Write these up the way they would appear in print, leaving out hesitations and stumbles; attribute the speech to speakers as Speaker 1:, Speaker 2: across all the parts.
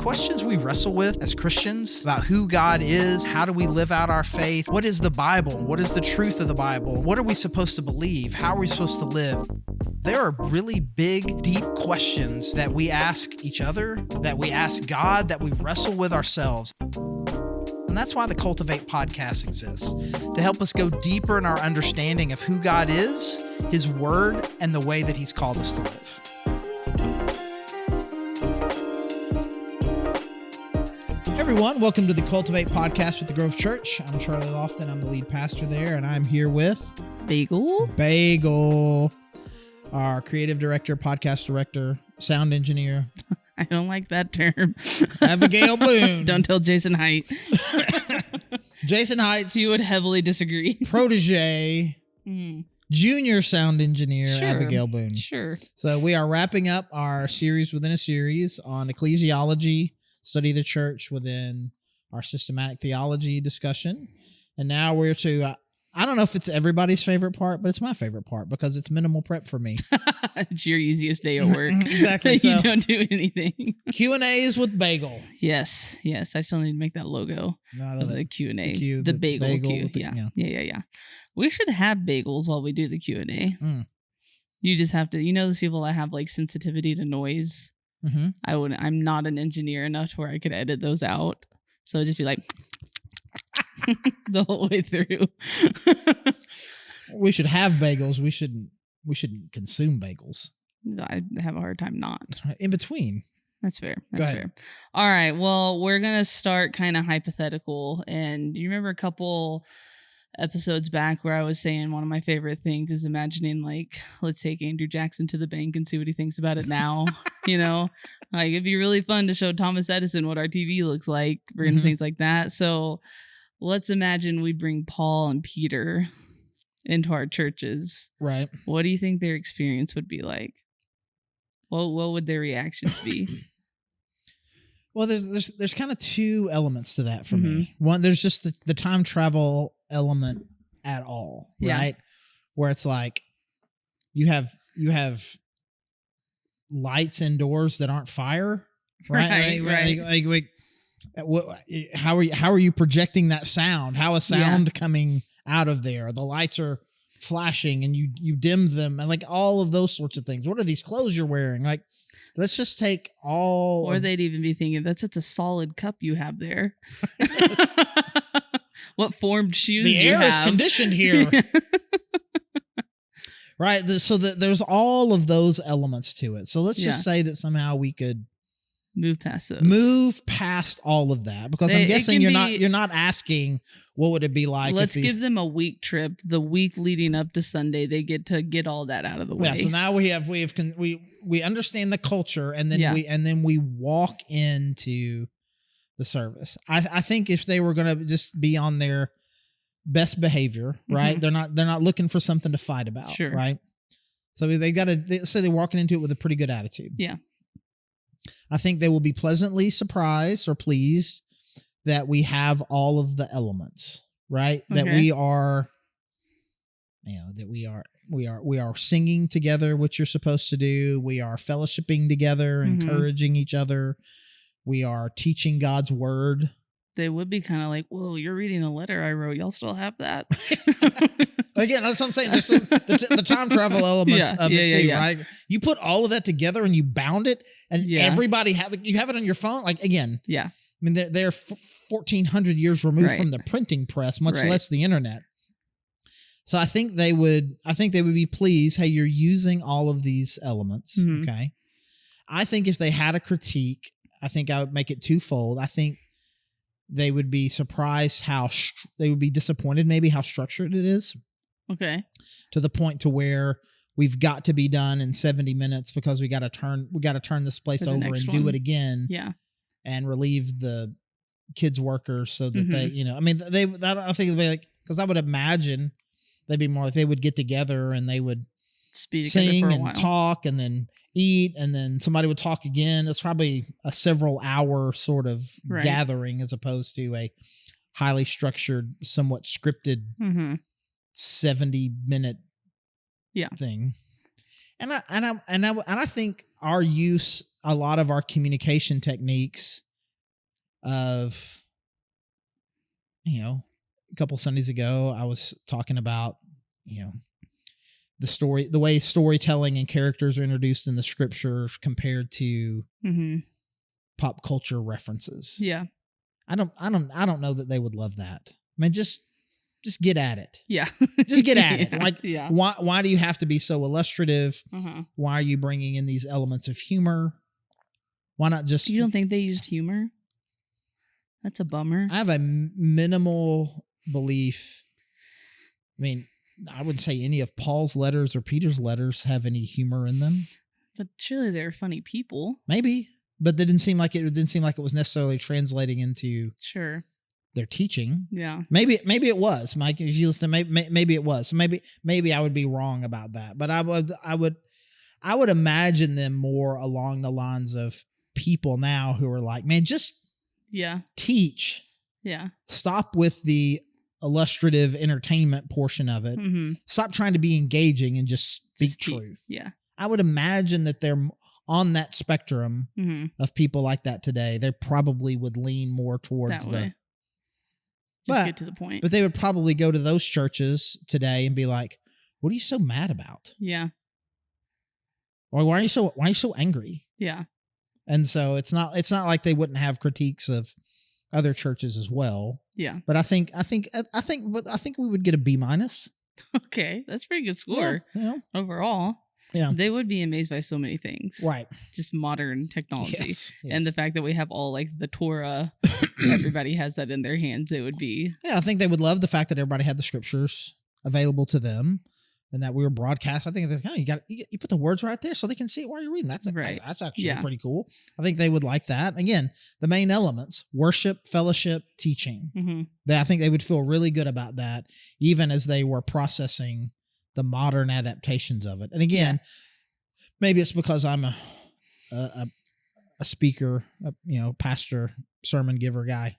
Speaker 1: questions we wrestle with as Christians about who God is, how do we live out our faith, what is the Bible, what is the truth of the Bible, what are we supposed to believe, how are we supposed to live? There are really big, deep questions that we ask each other, that we ask God, that we wrestle with ourselves. And that's why the Cultivate podcast exists, to help us go deeper in our understanding of who God is, His Word, and the way that He's called us to live. Hey everyone, welcome to the Cultivate podcast with the Grove Church. I'm Charlie Lofton. I'm the lead pastor there, and I'm here with Bagel, our creative director, podcast director, sound engineer.
Speaker 2: I don't like that term.
Speaker 1: Abigail Boone.
Speaker 2: Don't tell Jason Height.
Speaker 1: Jason Heights.
Speaker 2: He would heavily disagree.
Speaker 1: Protege. Junior sound engineer,
Speaker 2: Sure.
Speaker 1: Abigail Boone.
Speaker 2: Sure.
Speaker 1: So we are wrapping up our series within a series on ecclesiology, study of the church within our systematic theology discussion. And now we're to... I don't know if it's everybody's favorite part, but it's my favorite part because it's minimal prep for me.
Speaker 2: It's your easiest day at work.
Speaker 1: Exactly.
Speaker 2: You
Speaker 1: So,
Speaker 2: don't do anything.
Speaker 1: Q&As with Bagel.
Speaker 2: Yes. I still need to make that logo of the Q&A. The bagel Q. Yeah. We should have bagels while we do the Q&A. You just have to, those people that have like sensitivity to noise.
Speaker 1: Mm-hmm.
Speaker 2: I'm not an engineer enough to where I could edit those out. So it'd just be like... the whole way through.
Speaker 1: We should have bagels. We shouldn't consume bagels.
Speaker 2: I have a hard time not.
Speaker 1: In between.
Speaker 2: That's fair.
Speaker 1: Go ahead.
Speaker 2: Fair. All right. Well, we're going to start kind of hypothetical. And you remember a couple episodes back where I was saying one of my favorite things is imagining, like, let's take Andrew Jackson to the bank and see what he thinks about it now. Like it'd be really fun to show Thomas Edison what our TV looks like, and things like that. So let's imagine we bring Paul and Peter into our churches.
Speaker 1: Right.
Speaker 2: What do you think their experience would be like? What would their reactions be?
Speaker 1: Well, there's kind of two elements to that for me. One, there's just the time travel element at all, right? Yeah. Where it's like you have lights indoors that aren't fire, right? Like, how are you projecting that sound? How is sound coming out of there? The lights are flashing and you dim them and like all of those sorts of things. What are these clothes you're wearing? Like, let's just take all.
Speaker 2: Or they'd even be thinking, that's such a solid cup you have there. What formed shoes
Speaker 1: the
Speaker 2: you
Speaker 1: air
Speaker 2: have.
Speaker 1: is conditioned here. Right. So there's all of those elements to it. So let's just say that somehow we could
Speaker 2: move past those.
Speaker 1: Move past all of that, because I'm guessing you're not asking what would it be like.
Speaker 2: Let's give them a week trip. The week leading up to Sunday, they get to get all that out of the way.
Speaker 1: Yeah. So now we understand the culture, and then we walk into the service. I think if they were going to just be on their best behavior, right? They're not looking for something to fight about,
Speaker 2: sure,
Speaker 1: right? So they say they're walking into it with a pretty good attitude.
Speaker 2: Yeah.
Speaker 1: I think they will be pleasantly surprised or pleased that we have all of the elements, right? Okay. That we are, we are singing together, which you're supposed to do. We are fellowshipping together, encouraging each other. We are teaching God's word.
Speaker 2: They would be kind of like, whoa, you're reading a letter I wrote. Y'all still have that?
Speaker 1: Again, that's what I'm saying. There's the time travel elements of it too, right? You put all of that together and you bound it, and everybody you have it on your phone. Like, again, I mean, they're 1,400 years removed from the printing press, much less the internet. So I think they would be pleased. Hey, you're using all of these elements. Okay. I think if they had a critique, I think I would make it twofold. I think they would be surprised they would be disappointed maybe how structured it is. Okay. To the point to where we've got to be done in 70 minutes because we got to turn this place over and do it again. Yeah. And relieve the kids workers so that they, I think they'd be like, because I would imagine they'd be more like they would get together and they would sing and talk and then eat, and then somebody would talk again. It's probably a several hour sort of gathering as opposed to a highly structured, somewhat scripted 70-minute thing. And I think our use, a lot of our communication techniques of, a couple Sundays ago, I was talking about, the way storytelling and characters are introduced in the scripture compared to pop culture references.
Speaker 2: Yeah.
Speaker 1: I don't know that they would love that. I mean, just get at it.
Speaker 2: Yeah.
Speaker 1: Just get at it. Like, why do you have to be so illustrative? Why are you bringing in these elements of humor? Why not just...
Speaker 2: You don't think they used humor? That's a bummer.
Speaker 1: I have a minimal belief. I mean, I wouldn't say any of Paul's letters or Peter's letters have any humor in them.
Speaker 2: But surely they're funny people.
Speaker 1: Maybe, but it didn't seem like it was necessarily translating into their teaching.
Speaker 2: Yeah.
Speaker 1: Maybe it was, Mike. If you listen, maybe it was. So maybe I would be wrong about that. But I would imagine them more along the lines of people now who are like, man, just teach.
Speaker 2: Yeah.
Speaker 1: Stop with the illustrative entertainment portion of it. Stop trying to be engaging and just speak truth.
Speaker 2: Yeah.
Speaker 1: I would imagine that they're on that spectrum of people like that today. They probably would lean more towards
Speaker 2: just get to the point.
Speaker 1: But they would probably go to those churches today and be like, "What are you so mad about?"
Speaker 2: Yeah.
Speaker 1: Or why are you so angry?
Speaker 2: Yeah.
Speaker 1: And so it's not like they wouldn't have critiques of other churches as well.
Speaker 2: Yeah.
Speaker 1: But I think we would get a B-.
Speaker 2: Okay, that's a pretty good score.
Speaker 1: Yeah.
Speaker 2: Overall.
Speaker 1: Yeah.
Speaker 2: They would be amazed by so many things.
Speaker 1: Right.
Speaker 2: Just modern technology.
Speaker 1: Yes.
Speaker 2: And the fact that we have all like the Torah, everybody has that in their hands. It would be.
Speaker 1: Yeah, I think they would love the fact that everybody had the scriptures available to them and that we were broadcast. I think you put the words right there so they can see it while you're reading. That's right. That's actually pretty cool. I think they would like that. Again, the main elements: worship, fellowship, teaching. I think they would feel really good about that, even as they were processing the modern adaptations of it. And again, maybe it's because I'm a speaker, pastor, sermon giver guy,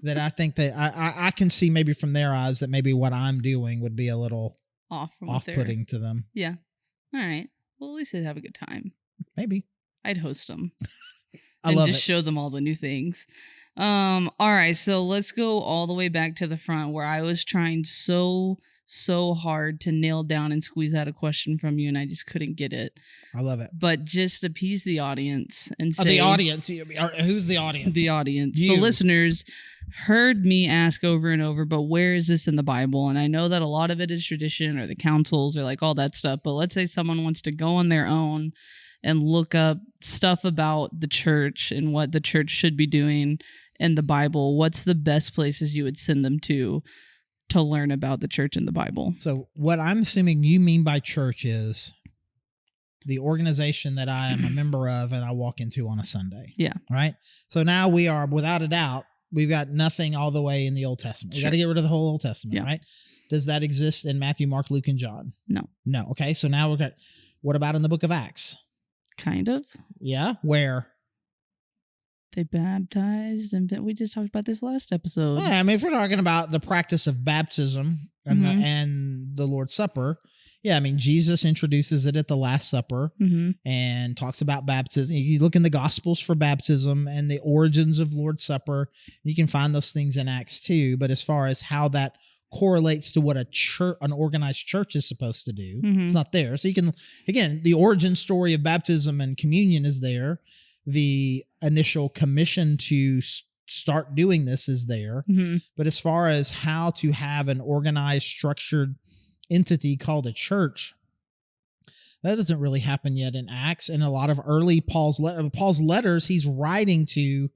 Speaker 1: that I think that I can see maybe from their eyes that maybe what I'm doing would be a little off-putting to them.
Speaker 2: Yeah. All right. Well, at least they'd have a good time.
Speaker 1: Maybe.
Speaker 2: I'd host them.
Speaker 1: I love it.
Speaker 2: Just show them all the new things. All right. So let's go all the way back to the front where I was trying so hard to nail down and squeeze out a question from you, and I just couldn't get it.
Speaker 1: I love it.
Speaker 2: But just appease the audience and say...
Speaker 1: the audience? Who's the audience?
Speaker 2: The audience.
Speaker 1: You.
Speaker 2: The listeners heard me ask over and over, but where is this in the Bible? And I know that a lot of it is tradition or the councils or like all that stuff, but let's say someone wants to go on their own and look up stuff about the church and what the church should be doing in the Bible. What's the best places you would send them to learn about the church and the Bible?
Speaker 1: So what I'm assuming you mean by church is the organization that I am a member of and I walk into on a Sunday.
Speaker 2: Yeah.
Speaker 1: Right? So now we are, without a doubt, we've got nothing all the way in the Old Testament. We got to get rid of the whole Old Testament, right? Does that exist in Matthew, Mark, Luke, and John? No. Okay, so now what about in the book of Acts?
Speaker 2: Kind of.
Speaker 1: Yeah, where?
Speaker 2: They baptized, and we just talked about this last episode.
Speaker 1: Yeah, I mean, if we're talking about the practice of baptism and the Lord's Supper, yeah, I mean, Jesus introduces it at the Last Supper and talks about baptism. You look in the Gospels for baptism and the origins of Lord's Supper. You can find those things in Acts too. But as far as how that correlates to what an organized church is supposed to do, it's not there. So you can, again, the origin story of baptism and communion is there. The initial commission to start doing this is there. But as far as how to have an organized, structured entity called a church, that doesn't really happen yet in Acts. And a lot of early Paul's letters, he's writing to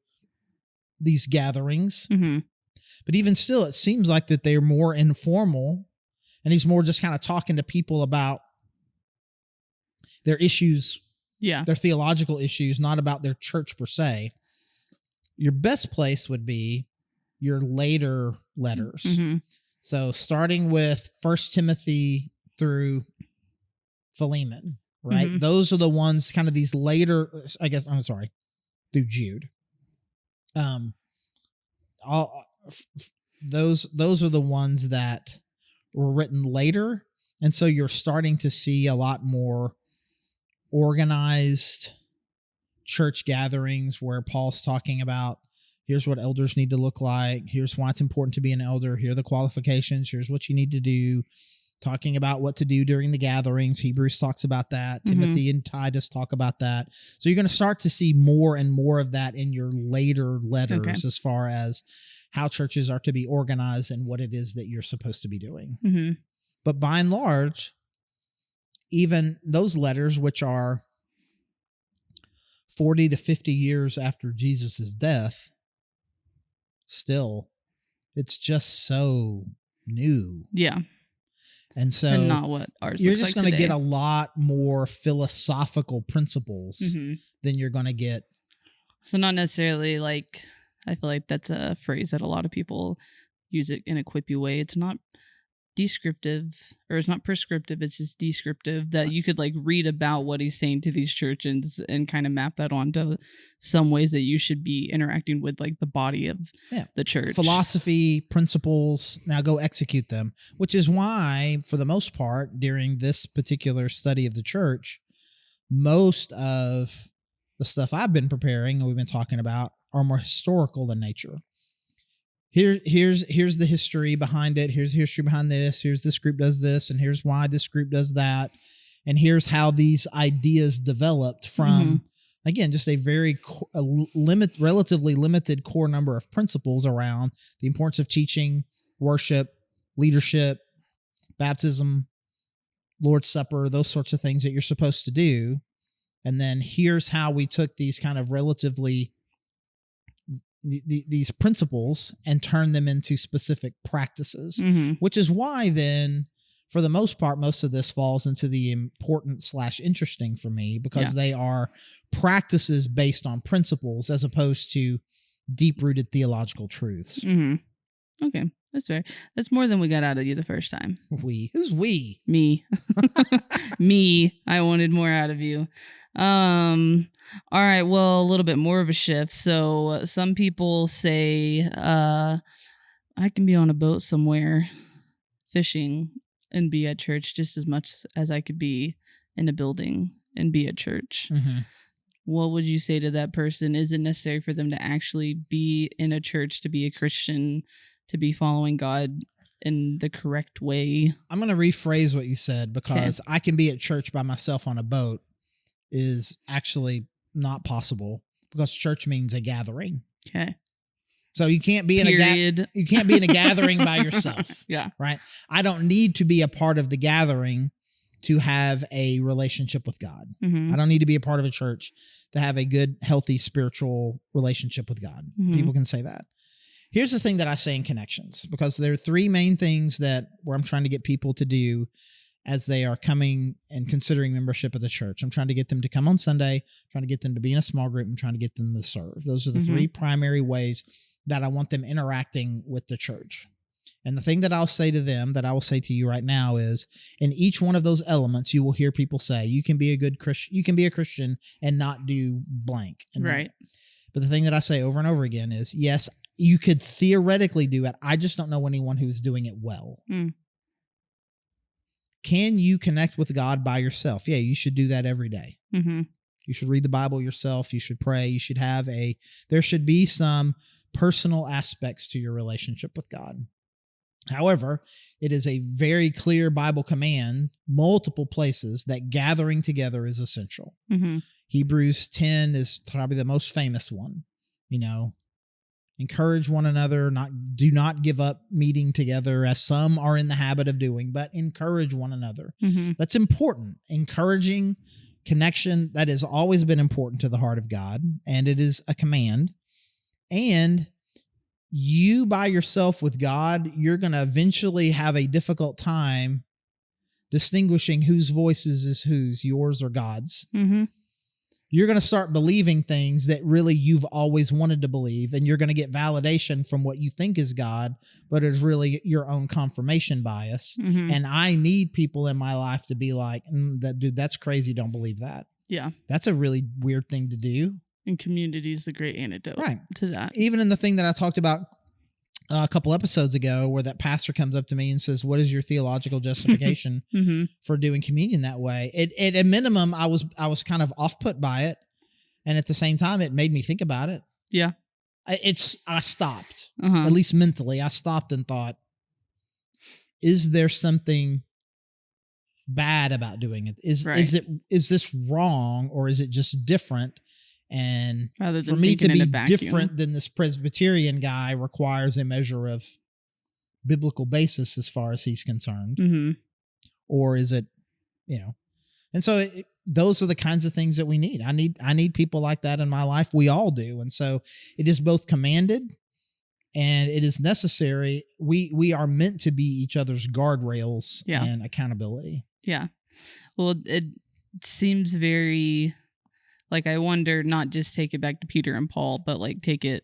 Speaker 1: these gatherings. But even still, it seems like that they're more informal, and he's more just kind of talking to people about their issues, their theological issues, not about their church per se. Your best place would be your later letters. So starting with 1 Timothy through Philemon, right? Those are the ones, kind of these later, through Jude. Those are the ones that were written later. And so you're starting to see a lot more organized church gatherings where Paul's talking about Here's what elders need to look like. Here's why it's important to be an elder. Here are the qualifications. Here's what you need to do. Talking about what to do during the gatherings. Hebrews talks about that. Timothy and Titus talk about that. So you're going to start to see more and more of that in your later letters as far as how churches are to be organized and what it is that you're supposed to be doing. But by and large, even those letters, which are 40 to 50 years after Jesus' death, still, it's just so new.
Speaker 2: Yeah.
Speaker 1: And so
Speaker 2: and not what ours
Speaker 1: you're
Speaker 2: looks
Speaker 1: just
Speaker 2: like
Speaker 1: going to
Speaker 2: today.
Speaker 1: get a lot more philosophical principles than you're going to get.
Speaker 2: So not necessarily like, I feel like that's a phrase that a lot of people use it in a quippy way. It's not descriptive, or it's not prescriptive, it's just descriptive, that you could like read about what he's saying to these churches and kind of map that onto some ways that you should be interacting with like the body of the church.
Speaker 1: Philosophy, principles, now go execute them, which is why for the most part during this particular study of the church, most of the stuff I've been preparing and we've been talking about are more historical in nature. Here's the history behind it. Here's the history behind this. Here's this group does this, and here's why this group does that. And here's how these ideas developed from, again, just a very relatively limited core number of principles around the importance of teaching, worship, leadership, baptism, Lord's Supper, those sorts of things that you're supposed to do. And then here's how we took these kind of relatively these principles and turn them into specific practices, which is why then, for the most part, most of this falls into the important / interesting for me, because they are practices based on principles as opposed to deep-rooted theological truths.
Speaker 2: Okay, that's fair. That's more than we got out of you the first time.
Speaker 1: We? Who's we?
Speaker 2: Me. Me. I wanted more out of you. All right, well, a little bit more of a shift. So some people say I can be on a boat somewhere fishing and be at church just as much as I could be in a building and be at church. What would you say to that person? Is it necessary for them to actually be in a church to be a Christian, to be following God in the correct way?
Speaker 1: I'm going to rephrase what you said, because I can be at church by myself on a boat is actually not possible, because church means a gathering.
Speaker 2: Okay.
Speaker 1: So you can't be in a gathering by yourself. Right? I don't need to be a part of the gathering to have a relationship with God. I don't need to be a part of a church to have a good, healthy spiritual relationship with God. People can say that. Here's the thing that I say in Connections, because there are three main things where I'm trying to get people to do as they are coming and considering membership of the church. I'm trying to get them to come on Sunday, trying to get them to be in a small group, and trying to get them to serve. Those are the three primary ways that I want them interacting with the church. And the thing that I'll say to them, that I will say to you right now, is in each one of those elements, you will hear people say, you can be a good Christian, you can be a Christian and not do blank. Right. But the thing that I say over and over again is, yes, you could theoretically do it. I just don't know anyone who's doing it well. Can you connect with God by yourself? Yeah, you should do that every day. You should read the Bible yourself. You should pray. You should there should be some personal aspects to your relationship with God. However, it is a very clear Bible command, multiple places, that gathering together is essential. Hebrews 10 is probably the most famous one. Encourage one another, do not give up meeting together as some are in the habit of doing, but encourage one another. That's important. Encouraging connection, that has always been important to the heart of God, and it is a command. And you by yourself with God, you're going to eventually have a difficult time distinguishing whose voices is whose, yours or God's. You're going to start believing things that really you've always wanted to believe, and you're going to get validation from what you think is God, but it's really your own confirmation bias. And I need people in my life to be like, dude, that's crazy. Don't believe that. Yeah. That's a really weird thing to do.
Speaker 2: And community is the great antidote to that.
Speaker 1: Even in the thing that I talked about a couple episodes ago, where that pastor comes up to me and says, what is your theological justification for doing communion that way? At a minimum, I was kind of off put by it. And at the same time, it made me think about it.
Speaker 2: Yeah.
Speaker 1: I stopped, at least mentally. I stopped and thought, is there something bad about doing it? Is this wrong, or is it just different? And for me to be different than this Presbyterian guy requires a measure of biblical basis as far as he's concerned. Mm-hmm. Or is it, and so those are the kinds of things that we need. I need people like that in my life. We all do. And so it is both commanded and it is necessary. We are meant to be each other's guardrails and accountability.
Speaker 2: Yeah. Well, it seems very, like, I wonder, not just take it back to Peter and Paul, but like take it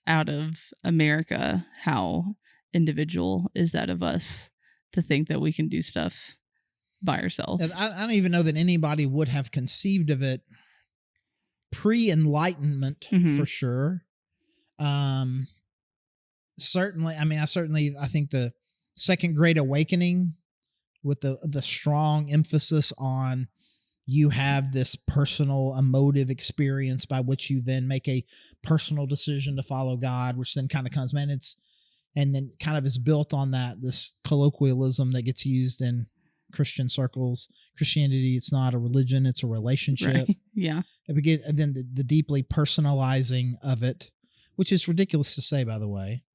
Speaker 2: out of America. How individual is that of us to think that we can do stuff by ourselves?
Speaker 1: I don't even know that anybody would have conceived of it pre-Enlightenment, for sure. Certainly, I think the Second Great Awakening, with the strong emphasis on you have this personal emotive experience by which you then make a personal decision to follow God, which then kind of comes, and then kind of is built on this colloquialism that gets used in Christian circles. Christianity, it's not a religion, it's a relationship.
Speaker 2: Right. Yeah.
Speaker 1: And then the deeply personalizing of it, which is ridiculous to say, by the way.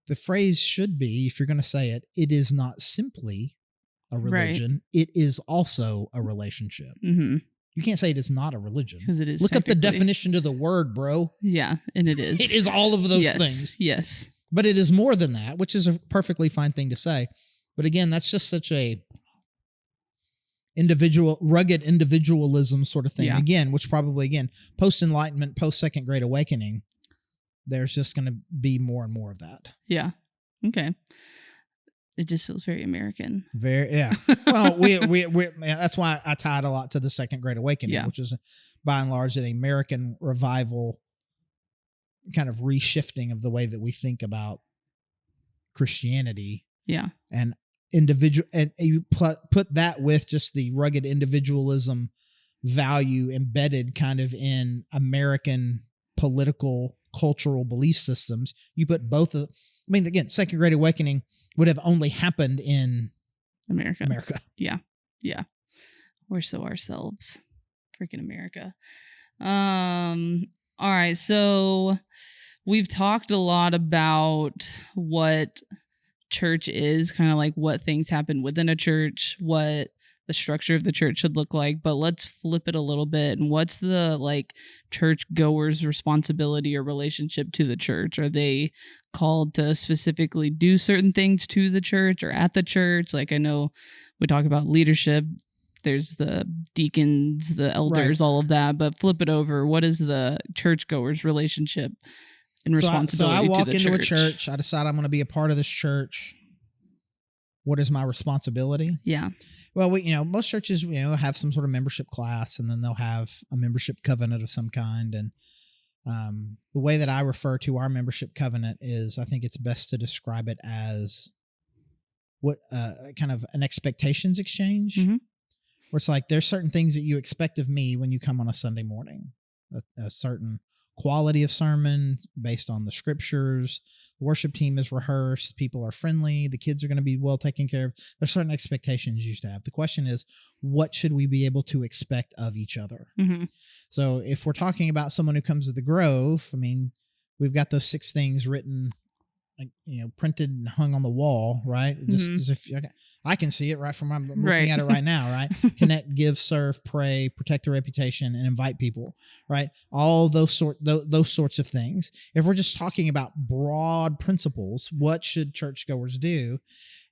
Speaker 1: The phrase should be, if you're going to say it, it is not simply a religion. Right. It is also a relationship. Mm-hmm. You can't say it is not a religion.
Speaker 2: Because it is.
Speaker 1: Look up the definition to the word, bro.
Speaker 2: Yeah, and it is.
Speaker 1: It is all of those things.
Speaker 2: Yes.
Speaker 1: But it is more than that, which is a perfectly fine thing to say. But again, that's just such a rugged individualism sort of thing. Yeah. Again, which probably, post-Enlightenment, post-Second Great Awakening, there's just going to be more and more of that.
Speaker 2: Yeah. Okay. It just feels very American.
Speaker 1: Yeah. Well, we that's why I tie it a lot to the Second Great Awakening, which is by and large an American revival, kind of reshifting of the way that we think about Christianity.
Speaker 2: Yeah.
Speaker 1: And individual, and you put that with just the rugged individualism value embedded kind of in American political, cultural belief systems. You put both of, again, Second Great Awakening would have only happened in America.
Speaker 2: Yeah. Yeah. We're so ourselves. Freaking America. All right. So we've talked a lot about what church is, kind of like what things happen within a church, what the structure of the church should look like, but let's flip it a little bit. And what's the church goers' responsibility or relationship to the church? Are they called to specifically do certain things to the church or at the church? Like, I know we talk about leadership. There's the deacons, the elders, all of that, but flip it over. What is the church goers' relationship and responsibility to the church? So I walk into a church.
Speaker 1: I decide I'm going to be a part of this church. What is my responsibility?
Speaker 2: Yeah.
Speaker 1: Well, most churches, they'll have some sort of membership class, and then they'll have a membership covenant of some kind. And the way that I refer to our membership covenant is, I think it's best to describe it as what kind of an expectations exchange, where it's like there's certain things that you expect of me when you come on a Sunday morning, a certain quality of sermon based on the scriptures. The worship team is rehearsed. People are friendly. The kids are going to be well taken care of. There's certain expectations you used to have. The question is, what should we be able to expect of each other? Mm-hmm. So if we're talking about someone who comes to the Grove, we've got those 6 things written, printed and hung on the wall, right? Just if I can see it right from I'm looking at it right now, right? Connect, give, serve, pray, protect the reputation, and invite people, right? All those sorts of things. If we're just talking about broad principles, what should churchgoers do?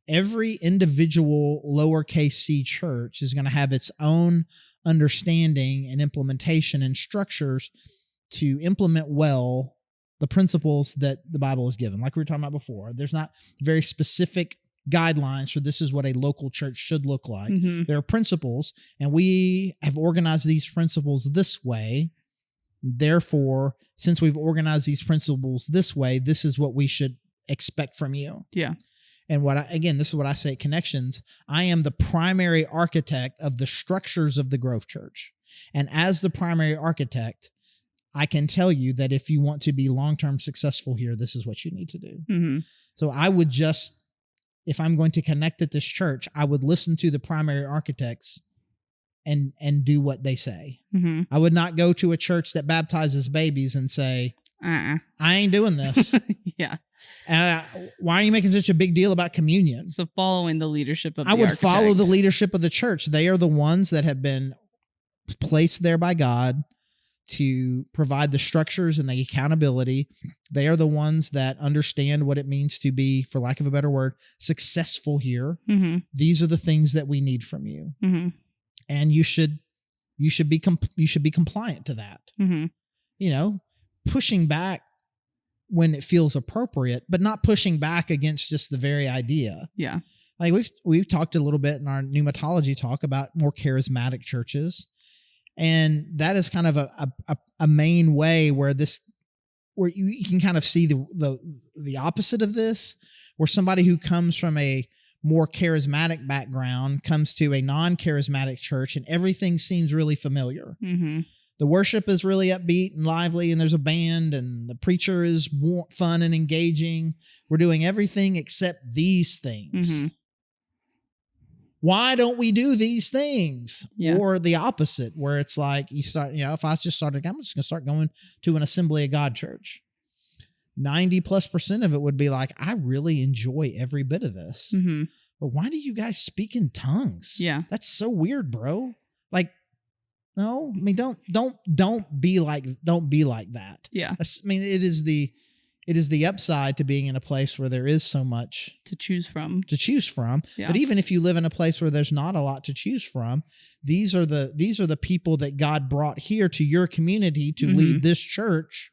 Speaker 1: Every individual lowercase c church is going to have its own understanding and implementation and structures to implement well the principles that the Bible has given. Like we were talking about before, there's not very specific guidelines for this is what a local church should look like. Mm-hmm. There are principles, and we have organized these principles this way. Therefore, since we've organized these principles this way, this is what we should expect from you.
Speaker 2: Yeah.
Speaker 1: And this is what I say at Connections. I am the primary architect of the structures of the Grove Church. And as the primary architect, I can tell you that if you want to be long-term successful here, this is what you need to do.
Speaker 2: Mm-hmm.
Speaker 1: So I would just, if I'm going to connect at this church, I would listen to the primary architects and do what they say.
Speaker 2: Mm-hmm.
Speaker 1: I would not go to a church that baptizes babies and say, I ain't doing this.
Speaker 2: Yeah.
Speaker 1: And why are you making such a big deal about communion?
Speaker 2: So following the leadership of the
Speaker 1: architect.
Speaker 2: follow
Speaker 1: the leadership of the church. They are the ones that have been placed there by God to provide the structures and the accountability. They are the ones that understand what it means to be, for lack of a better word, successful here.
Speaker 2: Mm-hmm.
Speaker 1: These are the things that we need from you.
Speaker 2: Mm-hmm.
Speaker 1: And you should be compliant to that.
Speaker 2: Mm-hmm.
Speaker 1: You know, pushing back when it feels appropriate, but not pushing back against just the very idea.
Speaker 2: Yeah.
Speaker 1: Like we've talked a little bit in our pneumatology talk about more charismatic churches. And that is kind of a main way where you can kind of see the opposite of this, where somebody who comes from a more charismatic background comes to a non-charismatic church and everything seems really familiar.
Speaker 2: Mm-hmm.
Speaker 1: The worship is really upbeat and lively, and there's a band, and the preacher is fun and engaging. We're doing everything except these things.
Speaker 2: Mm-hmm.
Speaker 1: Why don't we do these things?
Speaker 2: Yeah.
Speaker 1: Or the opposite, where it's like if I just started, I'm just going to start going to an Assembly of God church. 90+% of it would be like, I really enjoy every bit of this.
Speaker 2: Mm-hmm.
Speaker 1: But why do you guys speak in tongues?
Speaker 2: Yeah.
Speaker 1: That's so weird, bro. Like, no, I mean, don't be like that.
Speaker 2: Yeah.
Speaker 1: I mean, it is the upside to being in a place where there is so much
Speaker 2: to choose from.
Speaker 1: Yeah. But even if you live in a place where there's not a lot to choose from, these are the people that God brought here to your community to lead this church.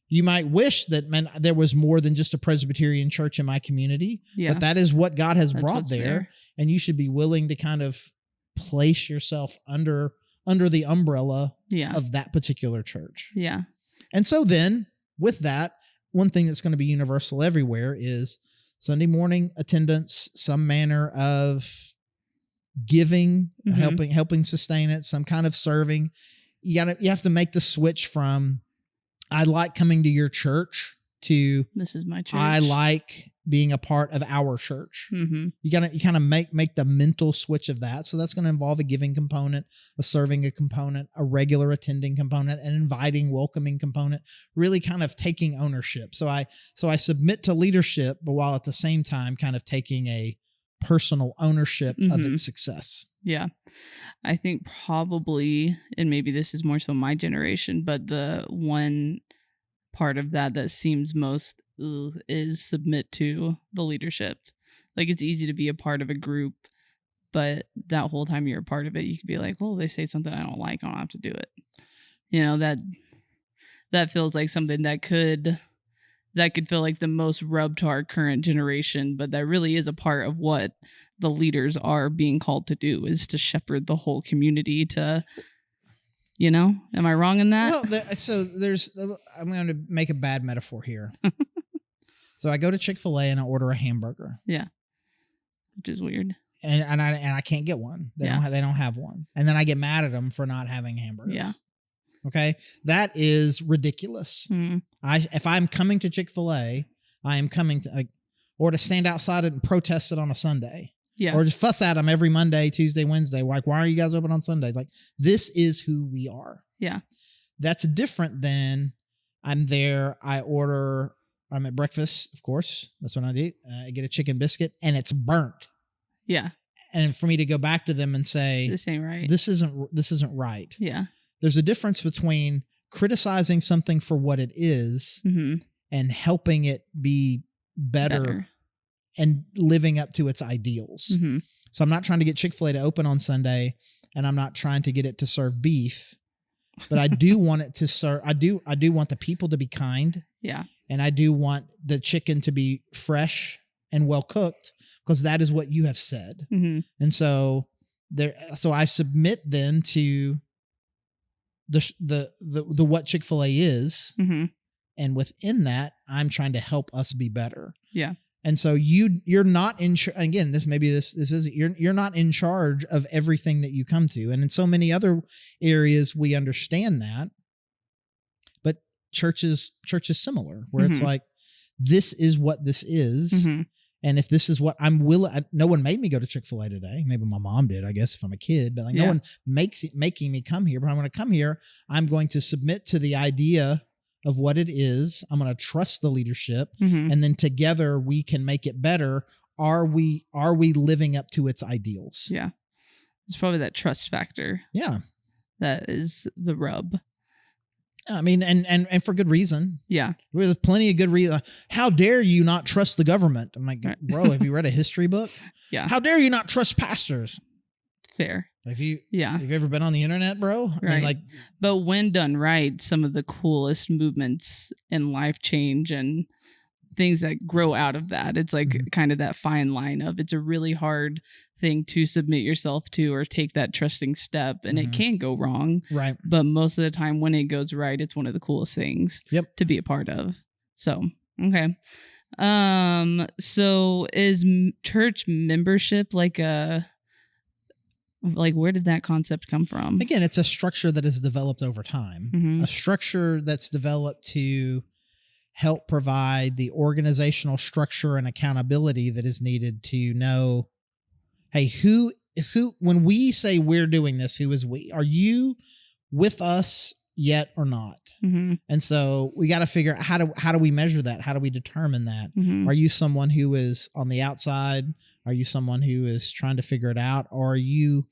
Speaker 1: You might wish that, man, there was more than just a Presbyterian church in my community, but that is what God has brought there. And you should be willing to kind of place yourself under the umbrella of that particular church.
Speaker 2: Yeah.
Speaker 1: And so then with that, one thing that's going to be universal everywhere is Sunday morning attendance, some manner of giving, helping sustain it, some kind of serving. You have to make the switch from, I like coming to your church, to
Speaker 2: this is my church.
Speaker 1: I like being a part of our church.
Speaker 2: Mm-hmm.
Speaker 1: You kind of make the mental switch of that. So that's going to involve a giving component, a serving a component, a regular attending component, an inviting, welcoming component, really kind of taking ownership. So I submit to leadership, but while at the same time kind of taking a personal ownership of its success.
Speaker 2: Yeah. I think probably, and maybe this is more so my generation, but the one part of that seems most is submit to the leadership. Like, it's easy to be a part of a group, but that whole time you're a part of it, you could be like, well, they say something I don't like, I don't have to do it. You know, that feels like something that could feel like the most rub to our current generation, but that really is a part of what the leaders are being called to do, is to shepherd the whole community to, you know, am I wrong in that?
Speaker 1: Well, I'm going to make a bad metaphor here. So I go to Chick-fil-A and I order a hamburger.
Speaker 2: Yeah. Which is weird.
Speaker 1: And I can't get one. They don't have one. And then I get mad at them for not having hamburgers.
Speaker 2: Yeah.
Speaker 1: Okay. That is ridiculous.
Speaker 2: Mm.
Speaker 1: If I'm coming to Chick-fil-A, I am coming to, or to stand outside it and protest it on a Sunday.
Speaker 2: Yeah.
Speaker 1: Or just fuss at them every Monday, Tuesday, Wednesday. Like, why are you guys open on Sundays? Like, this is who we are.
Speaker 2: Yeah.
Speaker 1: That's different than I'm there. I'm at breakfast, of course. That's what I do. I get a chicken biscuit and it's burnt.
Speaker 2: Yeah.
Speaker 1: And for me to go back to them and say,
Speaker 2: this ain't right.
Speaker 1: This isn't right.
Speaker 2: Yeah.
Speaker 1: There's a difference between criticizing something for what it is and helping it be better and living up to its ideals.
Speaker 2: Mm-hmm.
Speaker 1: So I'm not trying to get Chick-fil-A to open on Sunday, and I'm not trying to get it to serve beef, but I do want it to serve. I do want the people to be kind.
Speaker 2: Yeah.
Speaker 1: And I do want the chicken to be fresh and well cooked, because that is what you have said.
Speaker 2: Mm-hmm.
Speaker 1: And so I submit then to the what Chick-fil-A is.
Speaker 2: Mm-hmm.
Speaker 1: And within that, I'm trying to help us be better.
Speaker 2: Yeah.
Speaker 1: And so you're not in again, you're not in charge of everything that you come to. And in so many other areas, we understand that. church is similar, where it's like, this is what this is. And if this is what I'm willing, no one made me go to Chick-fil-A today. Maybe my mom did, I guess, if I'm a kid, but like no one making me come here. But I'm going to come here. I'm going to submit to the idea of what it is. I'm going to trust the leadership, and then together we can make it better. Are we living up to its ideals?
Speaker 2: Yeah. It's probably that trust factor.
Speaker 1: Yeah.
Speaker 2: That is the rub.
Speaker 1: I mean, and for good reason.
Speaker 2: Yeah.
Speaker 1: There's plenty of good reason. How dare you not trust the government? I'm like, bro, have you read a history book?
Speaker 2: Yeah.
Speaker 1: How dare you not trust pastors?
Speaker 2: Fair.
Speaker 1: Have you ever been on the internet, bro? I mean, like,
Speaker 2: but when done right, some of the coolest movements in life change and things that grow out of that. It's like kind of that fine line of, it's a really hard thing to submit yourself to or take that trusting step, and it can go wrong.
Speaker 1: Right.
Speaker 2: But most of the time when it goes right, it's one of the coolest things to be a part of. So, okay. So is church membership like where did that concept come from?
Speaker 1: Again, it's a structure that is developed over time, a structure that's developed to help provide the organizational structure and accountability that is needed to know, hey, who, when we say we're doing this, who is we? Are you with us yet or not? And so we got to figure out how do we measure that? How do we determine that? Are you someone who is on the outside? Are you someone who is trying to figure it out? Or are you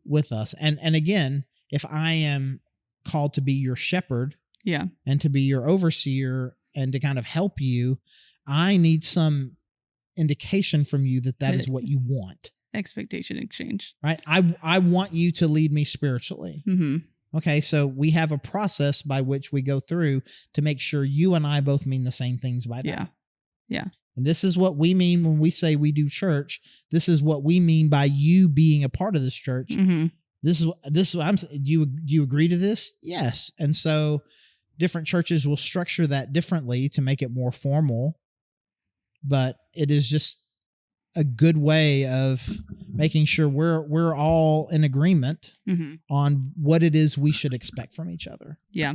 Speaker 1: with us? And again, if I am called to be your shepherd, and to be your overseer and to kind of help you, I need some indication from you that is what you want.
Speaker 2: Expectation exchange.
Speaker 1: Right? I want you to lead me spiritually. Okay, so we have a process by which we go through to make sure you and I both mean the same things by that.
Speaker 2: Yeah.
Speaker 1: And this is what we mean when we say we do church. This is what we mean by you being a part of this church. This is what I'm saying. Do you agree to this? Yes. And so different churches will structure that differently to make it more formal, but it is just a good way of making sure we're all in agreement on what it is we should expect from each other.
Speaker 2: Yeah.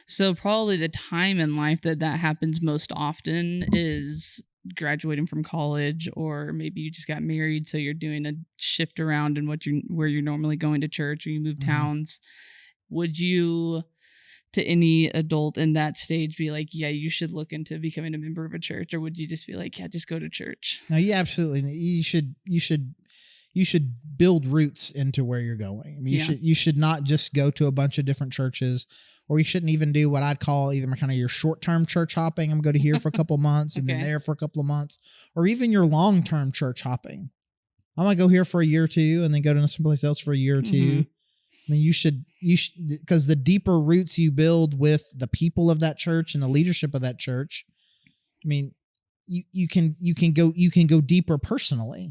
Speaker 2: So probably the time in life that happens most often is graduating from college, or maybe you just got married, so you're doing a shift around in where you're normally going to church, or you move towns. Would you, to any adult in that stage, be like, yeah, you should look into becoming a member of a church? Or would you just be like, yeah, just go to church?
Speaker 1: No, you absolutely, you should build roots into where you're going. I mean, you should not just go to a bunch of different churches, or you shouldn't even do what I'd call either kind of your short-term church hopping. I'm going to here for a couple of months and then there for a couple of months, or even your long-term church hopping. I'm going to go here for a year or two and then go to someplace else for a year or two. I mean, you should, because the deeper roots you build with the people of that church and the leadership of that church, I mean, you can go deeper personally.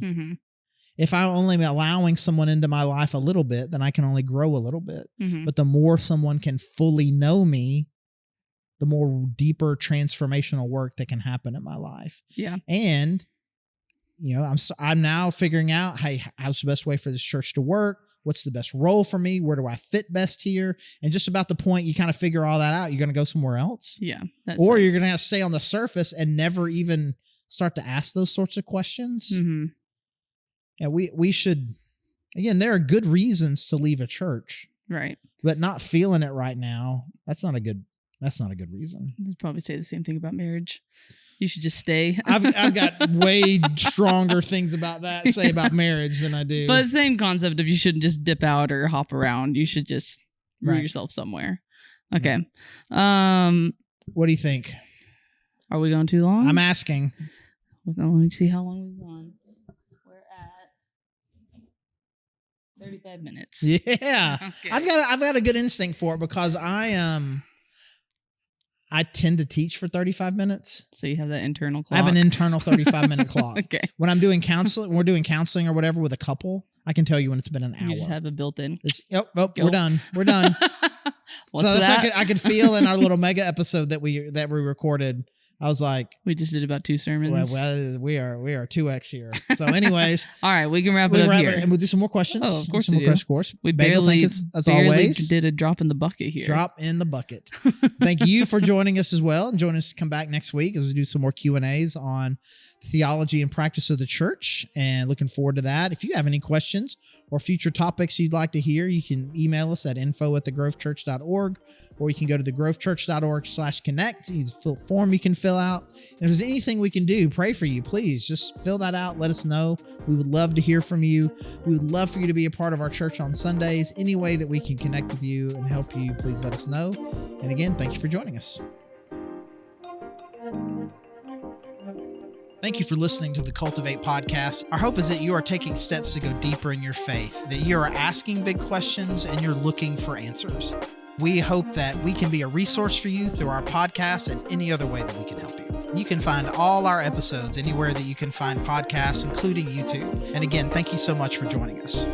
Speaker 1: If I'm only allowing someone into my life a little bit, then I can only grow a little bit. But the more someone can fully know me, the more deeper transformational work that can happen in my life.
Speaker 2: Yeah.
Speaker 1: And, I'm now figuring out, hey, how's the best way for this church to work? What's the best role for me? Where do I fit best here? And just about the point you kind of figure all that out, you're going to go somewhere else.
Speaker 2: Yeah.
Speaker 1: Or you're going to have to stay on the surface and never even start to ask those sorts of questions. Yeah, we should, again, there are good reasons to leave a church.
Speaker 2: Right.
Speaker 1: But not feeling it right now, that's not a good reason.
Speaker 2: I'd probably say the same thing about marriage. You should just stay.
Speaker 1: I've got way stronger things about that to say about marriage than I do.
Speaker 2: But same concept of you shouldn't just dip out or hop around. You should just root yourself somewhere. Okay.
Speaker 1: What do you think?
Speaker 2: Are we going too long?
Speaker 1: I'm asking.
Speaker 2: Well, let me see how long we've gone. We're at 35 minutes.
Speaker 1: Yeah.
Speaker 2: Okay.
Speaker 1: I've got a good instinct for it because I tend to teach for 35 minutes.
Speaker 2: So you have that internal clock?
Speaker 1: I have an internal 35-minute clock.
Speaker 2: Okay.
Speaker 1: When I'm doing counseling, we're doing counseling or whatever with a couple, I can tell you when it's been an hour.
Speaker 2: You just have it built in.
Speaker 1: We're done. We're done.
Speaker 2: What's that?
Speaker 1: I could feel in our little mega episode that we recorded, I was like,
Speaker 2: we just did about 2 sermons.
Speaker 1: Well, we are 2x here. So, anyways,
Speaker 2: all right, we can wrap it up here,
Speaker 1: and we'll do some more questions.
Speaker 2: Oh, of course,
Speaker 1: some more questions. Of course,
Speaker 2: we
Speaker 1: barely, as always,
Speaker 2: did a drop in the bucket here.
Speaker 1: Drop in the bucket. Thank you for joining us as well, and join us to come back next week as we do some more Q&As on theology and practice of the church, and looking forward to that. If you have any questions or future topics you'd like to hear, you can email us at info@thegrovechurch.org, or you can go to thegrovechurch.org/connect. There's a form you can fill out. And if there's anything we can do, pray for you, please just fill that out. Let us know. We would love to hear from you. We would love for you to be a part of our church on Sundays. Any way that we can connect with you and help you, please let us know. And again, thank you for joining us. Thank you for listening to the Cultivate podcast. Our hope is that you are taking steps to go deeper in your faith, that you are asking big questions and you're looking for answers. We hope that we can be a resource for you through our podcast and any other way that we can help you. You can find all our episodes anywhere that you can find podcasts, including YouTube. And again, thank you so much for joining us.